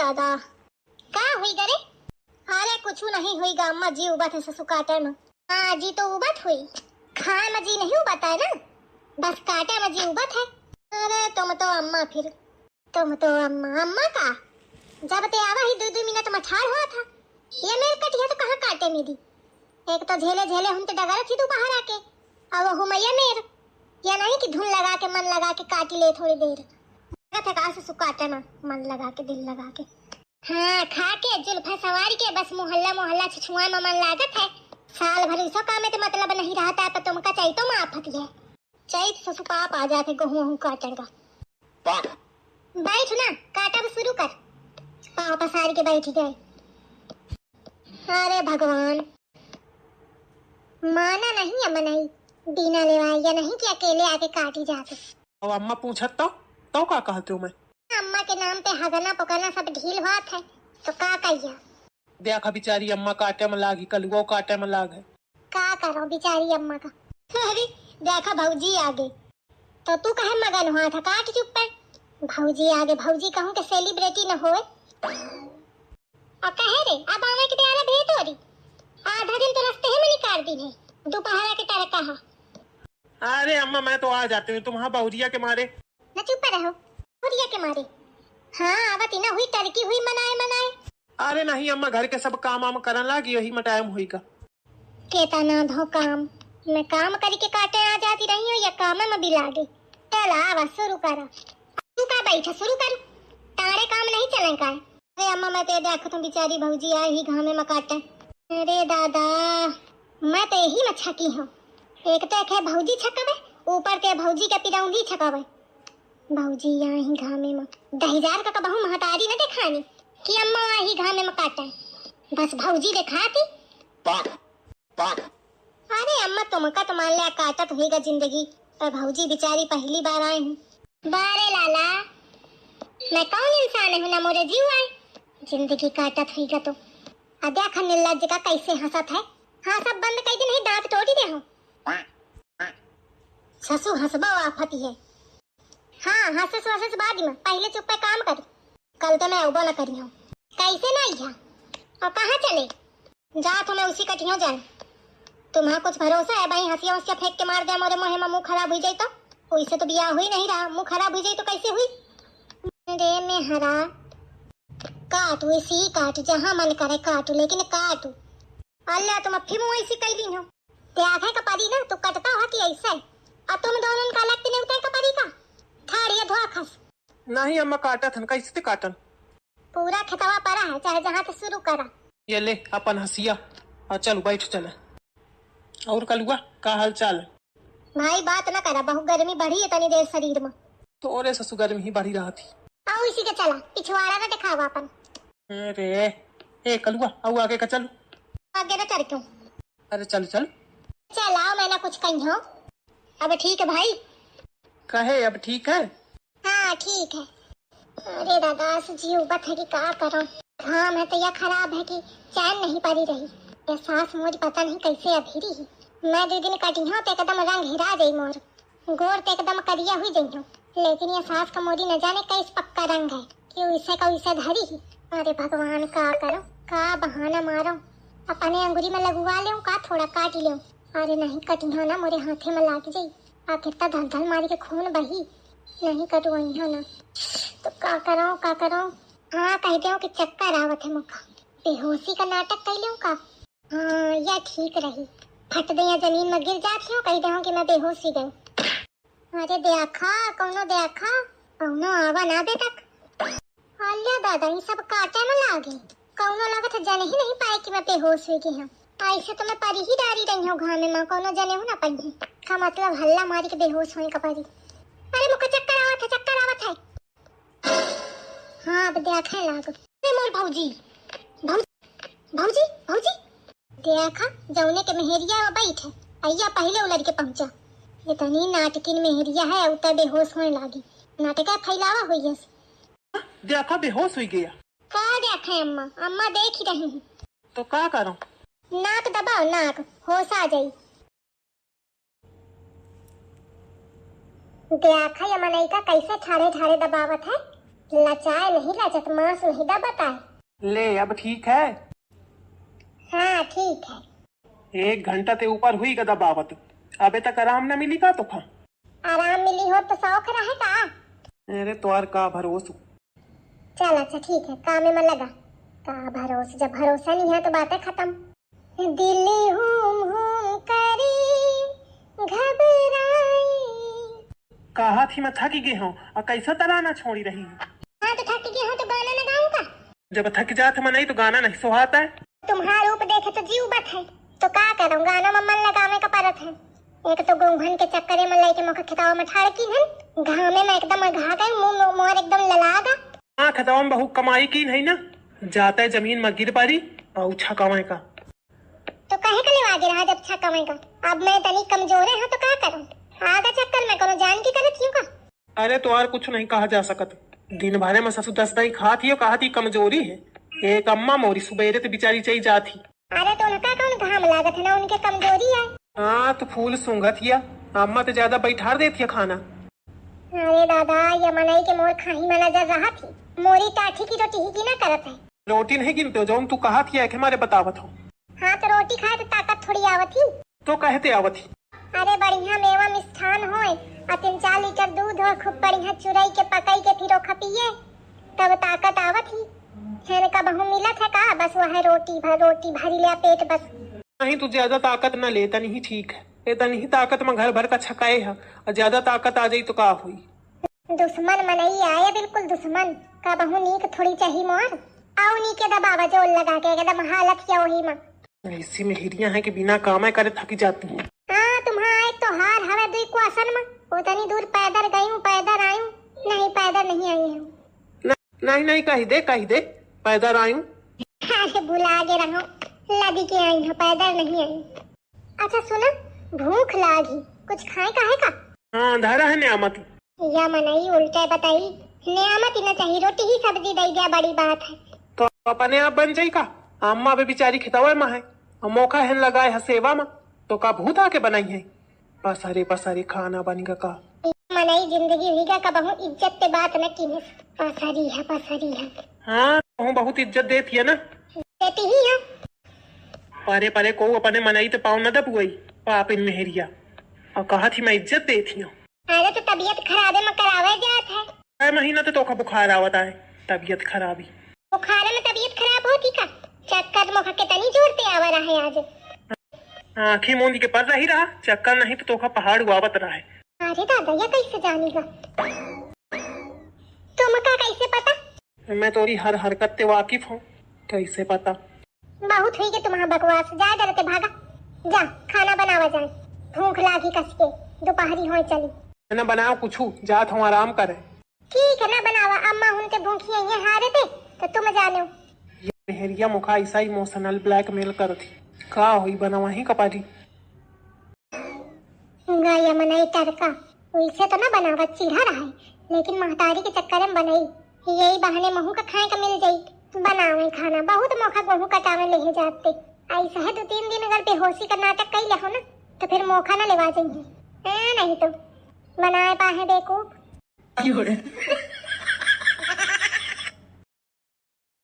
दादा का हुई गरे? अरे कुछ नहीं हुई गा, अम्मा जी उबत है ससु काटे में। हाँ जी तो उबत हुई, खाए में जी नहीं उबता है ना, बस काटे में जी उबत है। अरे तुम तो अम्मा अम्मा का जब ते आवा ही 2-2 मिनट में ठाड़ हुआ था। ये मेरे कटिया तो कहाँ काटे में दी, एक तो झेले झेले हम तो डगरा थी तू बाहर आके, अब हो मैया मेर या नहीं कि धुन लगा के मन लगा के काटी ले थोड़ी देर थे का से काटे में मन लगा के दिल लगा के। हाँ खा के जुल्फा सवार के बस मोहल्ला छुछुआ में मन लागत है। साल भर इसो काम में मतलब नहीं रहता है, पर तुमका चाहिए तो माफत है चाहिए ससु पाप आ जाते गहूं काटेगा। बैठ ना काटा शुरू कर, पाँव पसार के बैठ गए। अरे भगवान माना नहीं अम्मा नहीं बिना लेवाई या नहीं कि अकेले आके काटी जाते। अब अम्मा पूछत तो का कहते हो? मैं अम्मा के नाम पे हगना पकाना सब ढील बात है तो का कहिया। देखा बिचारी अम्मा काटे में लागी, कलुओ काटे में लाग है। का करो बिचारी अम्मा का। अरे देखा भौजी आगे तो तू कहे मगन हुआ था, काट चुप पे। भौजी आगे भौजी कहूँ के सेलिब्रिटी न होए और कहे रे अब आवे के तेरा भेंट हो रही, आधा दिन तो रास्ते में निकाल दी है दोपहर के तरह कहा। अरे अम्मा मैं तो आ जाती हूँ, तुम हाँ बहुरिया के मारे न चुप रहो बहुरिया के मारे। हाँ आवत ना हुई टर्की हुई मनाए। अरे नहीं अम्मा घर के सब काम वाम करन लागी, यही में टाइम हुई का। केता ना धो काम मैं काम करके काटे आ जाती रही हूँ या काम में भी लागे। चला आवा शुरू करा, तू का बैठा शुरू कर, तारे काम नहीं चले का। अरे अम्मा मैं तो देखो तुम बेचारी भौजी आई ही घामे में काटे। अरे दादा मैं तो यही में छकी हूँ, एक तो एक है भौजी छकावे ऊपर के भौजी के पिरौंगी छकावे। भौजी आई घामे में दहीजार का कबहू महतारी न दिखानी कि अम्मा आई घामे में काटे, बस भौजी दिखाती। अरे अम्मा तुमका तो मान लिया काटत होगा जिंदगी, और भौजी बेचारी पहली बार आई हूँ। बारे लाला मैं कौन इंसान हूँ ना मोरे जीव आए जिंदगी काटत होगा तो। देखा निर्लज्ज का कैसे हंसत है। हाँ सब बंद कर दे नहीं दांत तोड़ी दे हो। ससु हंसबा आफत है। हाँ हंस बाद में पहले चुप पे काम कर, कल तो मैं उबा न करी हूँ। कैसे नहीं है और कहाँ चले जा तो मैं उसी कटियों जाए। तुम्हारा कुछ भरोसा है भाई हंसिया हंसिया फेंक के मार दे मोरे मुँह में, मुंह खराब हो जाए तो वैसे तो बियाह हुई नहीं रहा, मुंह खराब हो जाए तो कैसे हुई। रे मैं हरा काटू इसी काट जहाँ मन करे काटू, लेकिन काटू अल्लाह तुम फिर मुँह ऐसी कैली हो त्याग है कपारी ना तू कटता हो कि ऐसे और तुम दोनों का लगते नहीं उतर कपारी का थाड़िया धोआ खस। नहीं अम्मा काटा था कैसे काटन, पूरा खतवा पड़ा है चाहे जहाँ से शुरू करा। ये ले अपन हंसिया और चलो बैठ चले। और कलुआ का हाल चाल? भाई बात न करा, बहुत गर्मी बढ़ी है तनी देर शरीर में। तो और ससु गर्मी ही बढ़ी रहा थी। आओ इसी के चला पिछवाड़ा ना दिखावा अपन। अरे ए कलुआ आओ आगे का चलो। आगे ना चल क्यों? अरे चल चलाओ मैं ना कुछ कही हो। अब ठीक है भाई? कहे अब ठीक है? हाँ ठीक है। अरे दादा जी उबत है कि क्या करूं, घाम है तो यह खराब है कि चैन नहीं पड़ी रही, ये सांस मुझे पता नहीं कैसे अधीरी ही। मैं 2 दिन कटी हूँ तो एकदम रंग हिरा गई मोर, गोर तो एकदम करिया हुई गई हूँ, लेकिन ये सांस का मोरी न जाने कैस पक्का रंग है कि उसे का उसे धरी ही। अरे भगवान का करो का बहाना मारो, अपने अंगुरी में लगवा ले का थोड़ा काट ले। अरे नहीं कटी हो ना मोरे हाथे में लाग जाई, आ कितना धल मारी के खून बही, नहीं कटवाई हो ना तो का करो। हाँ कह दो कि चक्कर आवत है मुखा, बेहोशी का नाटक कर लूं का। हाँ या ठीक रही, फट दे या जमीन में गिर जाती हूँ कह दो कि मैं बेहोश ही गई। अरे देखा कौनो आवा ना दे तक। अल्लाह दादा ये सब काटे में लागे, कौनो लागत जने ही नहीं पाए कि मैं बेहोश हुई गई हूँ। ऐसे तो मैं परी ही डारी रही हूँ घामे में, कौनो जने हूँ ना पाई का मतलब हल्ला मारी के बेहोश होने का परी। अरे मुझे चक्कर आवत है। हाँ अब देखा लागो मोर भौजी देखा जौने के मेहरिया में बैठे अय्या पहले उलट के पहुंचा, इतनी नाटकिन मेहरिया है उतर बेहोश होने लगी, नाटका फैलावा हुई है। देखा बेहोश हो गया। का देखा अम्मा देख ही रही हूँ। तो क्या करूं? नाक दबाओ नाक होश आ जाई। देखा ये मनई का कैसे ठाड़े दबावत है लचाए नहीं लचत, मांस नहीं दबाता है। ले अब ठीक है। हाँ ठीक है। 1 घंटा ते ऊपर हुई का दबावत, अबे तक आराम न मिली का तुखा? आराम मिली हो तो शौक रहे का। अरे तोर का भरोसा। चल अच्छा ठीक है, काम में लगा। का भरोसा, जब भरोसा नहीं है तो बातें खत्म। दिल हूम करी घबराई। कहा थी मैं थक गई हूँ और कैसा तराना छोड़ी रही हूँ। हाँ तो थक गई हो तो गाना न गाऊंगा। जब थक जात मन नहीं तो गाना नहीं सुहाता है। तुम्हारा रूप देखे तो जीव बत है, तो का करूं, गाना में मन लगावे का परत है। एक तो गोंघन के चक्करे में लेके मुख खिताव में ठाड़ की हन, घामे में एकदम घा गए, मुंह मोर एकदम ललागा। हाँ खतावा में बहु कमाई की नहीं ना, जाता है जमीन में गिर पारी और उछा कमाए का। तो कहे के लिए आगे रहा जब छा कमाएगा। अब मैं तनी कमजोरे हूँ तो क्या करूं, आगा चक्कर में करो जान की करत क्यों का। अरे तो और कुछ नहीं कहा जा सकत, दिन भरे में ससुर दस्ता ही खाती हो, कहा थी कमजोरी है। एक अम्मा मोरी सुबेरे तो बिचारी चाहिए जाती। अरे तो उनका कौन घाम लागत है ना, उनके कमजोरी है। हाँ तो फूल सूंघत हिया, अम्मा तो ज्यादा बैठार देती है खाना। अरे दादा, ये मनई के मोर खाही में नजर रहा थी, मोरी टाठी की रोटी ही की ना करत है। रोटी नहीं गिनते हो, जो तू कहा थी हमारे बतावत हो। हाँ तो रोटी खाए तो ताकत थोड़ी आवत ही। तो कहते आवत ही। अरे बढ़िया मेवा मिष्ठान होए, 3-4 लीटर दूध हो, खूब बढ़िया चुराई के पकाई के फिर ओखा पिए, तब ताकत आवत ही। है का बहु मिलत है का, बस वह रोटी भरी लिया पेट बस। नहीं तू ज्यादा ताकत न ले, तनी ही ठीक है। इतनी ही ताकत में घर भर का छकाए है, और ज्यादा ताकत आ जाई तो का हुई। दुश्मन मनई आया, बिल्कुल दुश्मन का बहु नीक थोड़ी चाहिए मोर। आओ नी के दबावा जोर लगा के एकदम हालत क्या वही में। ऐसी मेहरियां हैं कि बिना काम करे थकी जाती हैं। हाँ तुम्हारा एक तो हार हवे दुई को असन में, उतनी दूर पैदल गई पैदल आई, नहीं पैदल नहीं आई हूँ। नहीं कही दे पैदल आई हूँ। अरे भुला के रहो, लदी के आई हूँ, पैदल नहीं आई। अच्छा सुना, भूख लागी, कुछ खाए काहे का? हाँ धारा है न्यामत। या मनई उल्टा बताई, नियामत ही न चाहिए, रोटी ही सब्जी दई दिया बड़ी बात है। तो अपने आप बन जाई का, अम्मा भी बेचारी खितावे में है और मौका है लगाए है सेवा में, तो का भूत आके बनाई है। पसारे खाना बनेगा का। मनई जिंदगी भीगा का बहु इज्जत ते बात न की, पसारी है। हाँ तो बहुत इज्जत देती है ना, देती ही है। परे को अपने मनाई तो पाँव न दबुई पाप इन मेहरिया, और कहा थी मैं इज्जत देती हूँ। अरे तो तबीयत खराबे में करावे जात है। 6 महीना तो तोका बुखार आवता है, तबीयत खराबी। बुखार में तबीयत खराब होती का? चक्कर मुख के तनी जोरते आवा रहा है आज। आँखी मूंद के पर रही रहा, चक्कर नहीं तो तोका पहाड़ उआवत रहा है। अरे दादा ये कैसे जानेगा, तुमका कैसे पता? मैं तोरी हर हरकत से वाकिफ हूँ, कैसे पता? बहुत हुई के तुम्हारा बकवास, जा डरते भागा। जा खाना बनावा जाए, भूख लागी कस के, दोपहरी हो चली। न बनाओ कुछ, जात हूँ आराम करे। ठीक है ना बनावा, अम्मा उनके भूखी है हारे थे तो तुम जाने। ये मेहरिया मुखा ऐसा इमोशनल ब्लैकमेल कर थी, का हुई बनावा ही कपारी। गाया मनाई टरका, वैसे तो ना बनावा चिढ़ा रहा है, लेकिन महतारी के चक्कर में बनाई, यही बहाने महू का खाए का मिल जाई। बनावे खाना, बहुत मौका गहू कटावे ले जाते। ऐसा है 2-3 दिन अगर बेहोशी का नाटक कई हो ना तो फिर मौका ना लेवा जाएंगे। नहीं तो बनाए पाए बेकूफ।